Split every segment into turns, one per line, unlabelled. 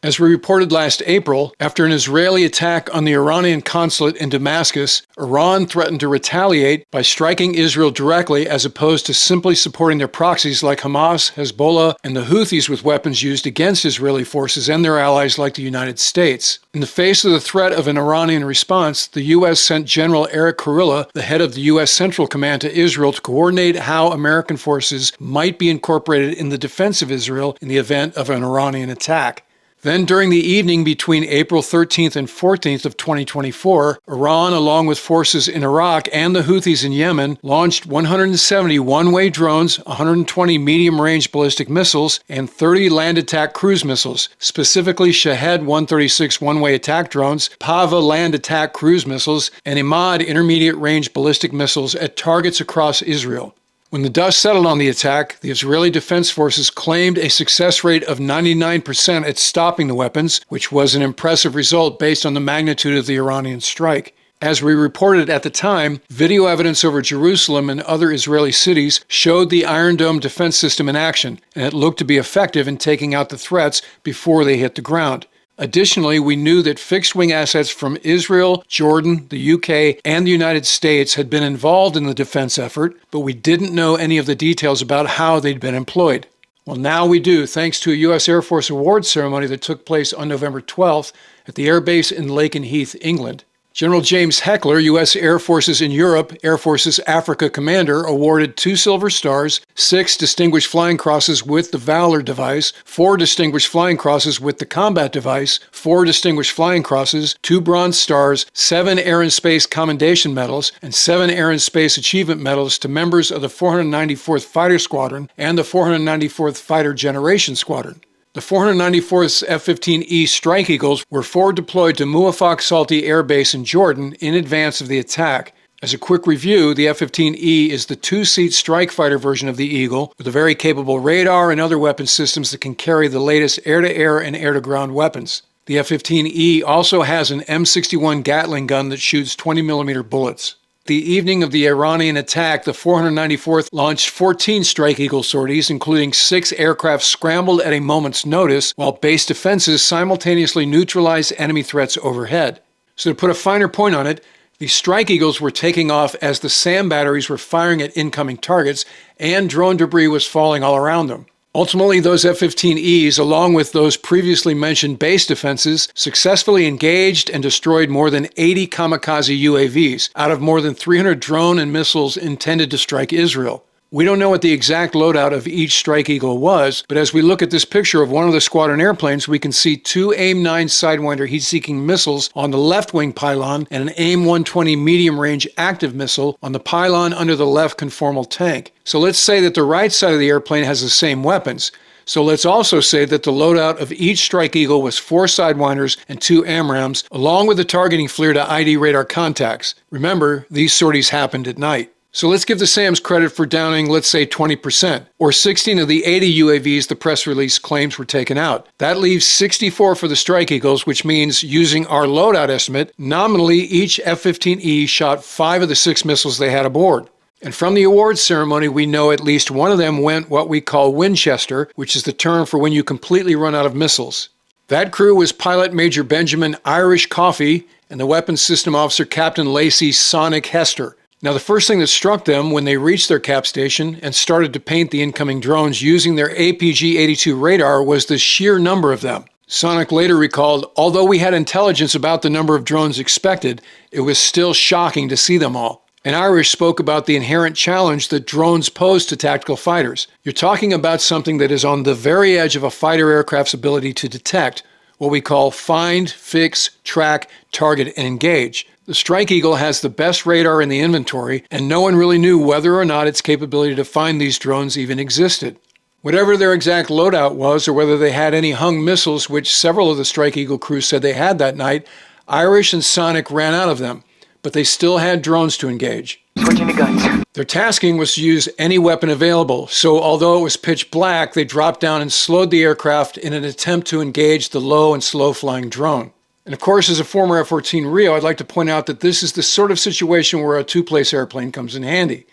As we reported last April, after an Israeli attack on the Iranian consulate in Damascus, Iran threatened to retaliate by striking Israel directly as opposed to simply supporting their proxies like Hamas, Hezbollah, and the Houthis with weapons used against Israeli forces and their allies like the United States. In the face of the threat of an Iranian response, the U.S. sent General Eric Kurilla, the head of the U.S. Central Command, to Israel to coordinate how American forces might be incorporated in the defense of Israel in the event of an Iranian attack. Then during the evening between April 13th and 14th of 2024, Iran, along with forces in Iraq and the Houthis in Yemen, launched 170 one-way drones, 120 medium-range ballistic missiles, and 30 land attack cruise missiles, specifically Shahed 136 one-way attack drones, Pava land attack cruise missiles, and Imad intermediate-range ballistic missiles at targets across Israel. When the dust settled on the attack, the Israeli Defense Forces claimed a success rate of 99% at stopping the weapons, which was an impressive result based on the magnitude of the Iranian strike. As we reported at the time, video evidence over Jerusalem and other Israeli cities showed the Iron Dome defense system in action, and it looked to be effective in taking out the threats before they hit the ground. Additionally, we knew that fixed-wing assets from Israel, Jordan, the UK, and the United States had been involved in the defense effort, but we didn't know any of the details about how they'd been employed. Well, now we do, thanks to a U.S. Air Force awards ceremony that took place on November 12th at the Air Base in Lakenheath, England. General James Heckler, U.S. Air Forces in Europe, Air Forces Africa Commander, awarded 2 Silver Stars, 6 Distinguished Flying Crosses with the Valor device, 4 Distinguished Flying Crosses with the Combat device, 4 Distinguished Flying Crosses, 2 Bronze Stars, 7 Air and Space Commendation Medals, and 7 Air and Space Achievement Medals to members of the 494th Fighter Squadron and the 494th Fighter Generation Squadron. The 494th F-15E Strike Eagles were forward deployed to Muwafaq Salti Air Base in Jordan in advance of the attack. As a quick review, the F-15E is the 2-seat strike fighter version of the Eagle, with a very capable radar and other weapon systems that can carry the latest air-to-air and air-to-ground weapons. The F-15E also has an M61 Gatling gun that shoots 20mm bullets. The evening of the Iranian attack, the 494th launched 14 Strike Eagle sorties, including 6 aircraft scrambled at a moment's notice, while base defenses simultaneously neutralized enemy threats overhead. So to put a finer point on it, the Strike Eagles were taking off as the SAM batteries were firing at incoming targets, and drone debris was falling all around them. Ultimately, those F-15Es, along with those previously mentioned base defenses, successfully engaged and destroyed more than 80 kamikaze UAVs out of more than 300 drone and missiles intended to strike Israel. We don't know what the exact loadout of each Strike Eagle was, but as we look at this picture of one of the squadron airplanes, we can see 2 AIM-9 Sidewinder heat-seeking missiles on the left wing pylon and an AIM-120 medium-range active missile on the pylon under the left conformal tank. So let's say that the right side of the airplane has the same weapons. So let's also say that the loadout of each Strike Eagle was 4 Sidewinders and 2 AMRAAMs, along with the targeting FLIR to ID radar contacts. Remember, these sorties happened at night. So let's give the SAMs credit for downing, let's say, 20%, or 16 of the 80 UAVs the press release claims were taken out. That leaves 64 for the Strike Eagles, which means, using our loadout estimate, nominally each F-15E shot 5 of the 6 missiles they had aboard. And from the awards ceremony, we know at least one of them went what we call Winchester, which is the term for when you completely run out of missiles. That crew was Pilot Major Benjamin Irish Coffey and the Weapons System Officer Captain Lacey Sonic Hester. Now, the first thing that struck them when they reached their cap station and started to paint the incoming drones using their APG-82 radar was the sheer number of them. Sonic later recalled, although we had intelligence about the number of drones expected, it was still shocking to see them all. And Irish spoke about the inherent challenge that drones pose to tactical fighters. You're talking about something that is on the very edge of a fighter aircraft's ability to detect, what we call find, fix, track, target, and engage. The Strike Eagle has the best radar in the inventory, and no one really knew whether or not its capability to find these drones even existed. Whatever their exact loadout was, or whether they had any hung missiles, which several of the Strike Eagle crews said they had that night, Irish and Sonic ran out of them, but they still had drones to engage.
Switching to guns.
Their tasking was to use any weapon available, so although it was pitch black, they dropped down and slowed the aircraft in an attempt to engage the low and slow-flying drone. And of course, as a former F-14 Rio, I'd like to point out that this is the sort of situation where a two-place airplane comes in handy.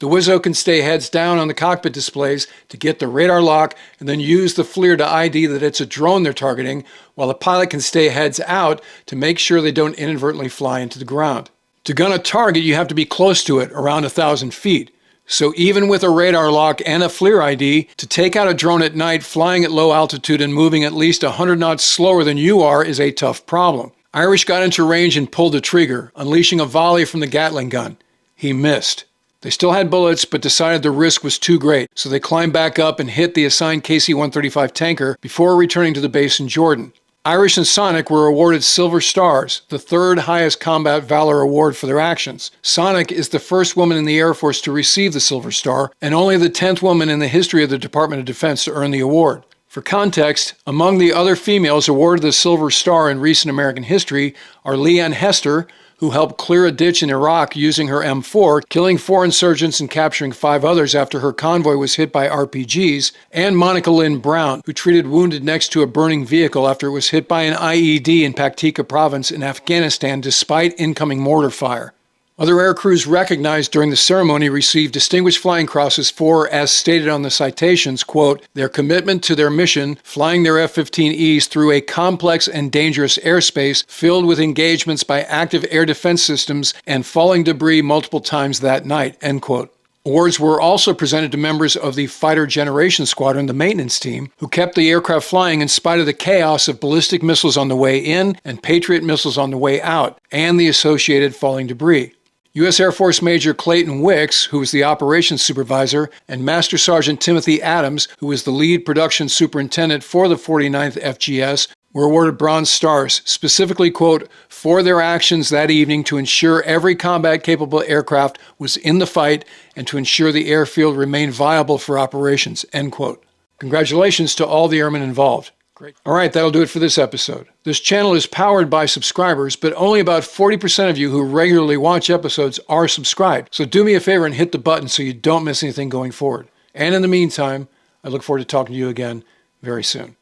The Wizzo can stay heads down on the cockpit displays to get the radar lock and then use the FLIR to ID that it's a drone they're targeting, while the pilot can stay heads out to make sure they don't inadvertently fly into the ground. To gun a target, you have to be close to it, around 1,000 feet. So even with a radar lock and a FLIR ID, to take out a drone at night flying at low altitude and moving at least 100 knots slower than you are is a tough problem. Irish got into range and pulled the trigger, unleashing a volley from the Gatling gun. He missed. They still had bullets, but decided the risk was too great, so they climbed back up and hit the assigned KC-135 tanker before returning to the base in Jordan. Irish and Sonic were awarded Silver Stars, the third highest combat valor award for their actions. Sonic is the first woman in the Air Force to receive the Silver Star, and only the 10th woman in the history of the Department of Defense to earn the award. For context, among the other females awarded the Silver Star in recent American history are Leanne Hester, who helped clear a ditch in Iraq using her M4, killing 4 insurgents and capturing 5 others after her convoy was hit by RPGs, and Monica Lynn Brown, who treated wounded next to a burning vehicle after it was hit by an IED in Paktika province in Afghanistan despite incoming mortar fire. Other air crews recognized during the ceremony received Distinguished Flying Crosses for, as stated on the citations, quote, their commitment to their mission, flying their F-15Es through a complex and dangerous airspace filled with engagements by active air defense systems and falling debris multiple times that night, end quote. Awards were also presented to members of the Fighter Generation Squadron, the maintenance team, who kept the aircraft flying in spite of the chaos of ballistic missiles on the way in and Patriot missiles on the way out, and the associated falling debris. U.S. Air Force Major Clayton Wicks, who was the operations supervisor, and Master Sergeant Timothy Adams, who was the lead production superintendent for the 49th FGS, were awarded Bronze Stars, specifically, quote, for their actions that evening to ensure every combat-capable aircraft was in the fight and to ensure the airfield remained viable for operations, end quote. Congratulations to all the airmen involved. Great. All right, that'll do it for this episode. This channel is powered by subscribers, but only about 40% of you who regularly watch episodes are subscribed. So do me a favor and hit the button so you don't miss anything going forward. And in the meantime, I look forward to talking to you again very soon.